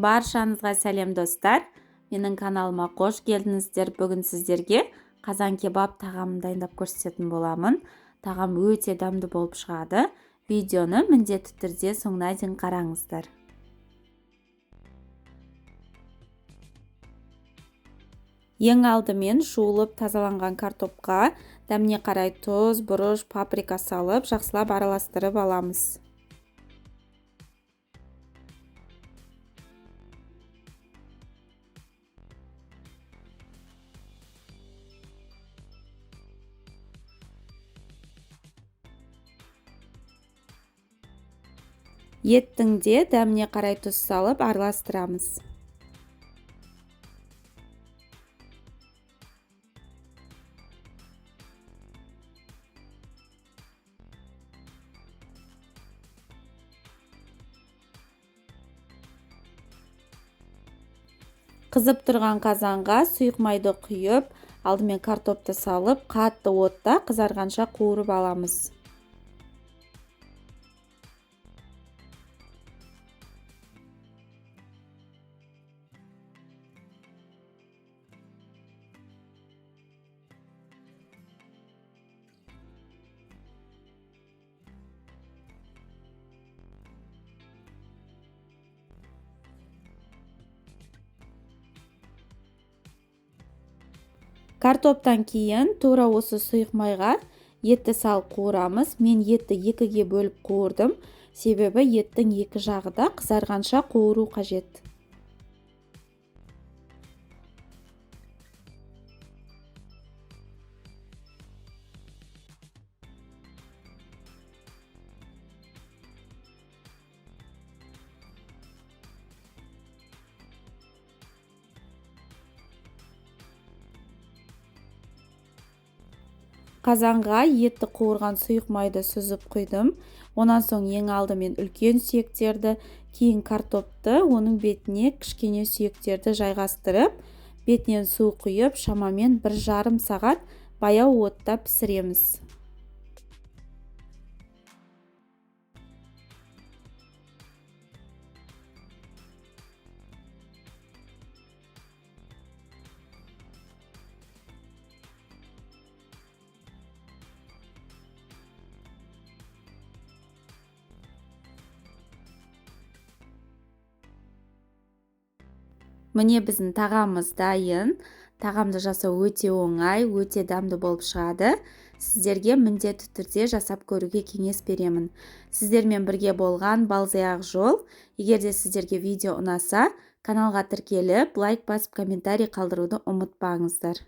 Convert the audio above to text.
Баршаңызға сәлем достар. Менің каналыма қош келдіңіздер. Бүгін сіздерге қазан кебаб тағамын дайындап көрсететін боламын. Тағам өте дәмді болып шығады. Видеоны міндетті түрде соңына дейін қараңыздар. Ең алдымен жуылып тазаланған картопқа дәміне қарай тұз, бұрыш, паприка салып, жақсылап араластырып аламыз. Еттің де дәміне қарай тұз салып араластырамыз. Қызып тұрған қазанға сұйық майды құйып, алдымен картопты салып, қатты отта қызарғанша қуырып аламыз. Картоптан кейін тура осы сұйық майға етті салып қуырамыз. Мен етті екіге бөліп қуырдым, себебі еттің екі жағы да қызарғанша қуыру қажет. Қазанға етті қуырған сұйық майды сүзіп құйдым. Онан соң ең алдымен үлкен сүйектерді, кейін картопты, оның бетіне кішкене сүйектерді жайғастырып, бетінен су құйып, шамамен 1,5 сағат баяу отта пісіреміз. Міне біздің тағамымыз дайын. Тағамды жасау өте оңай, өте дәмді болып шығады. Сіздерге міндетті түрде жасап көруге кеңес беремін. Сіздермен бірге болған Балзаяқ жол. Егер де сіздерге видео ұнаса, каналға тіркеліп, лайк басып, комментарий қалдыруды ұмытпаңыздар.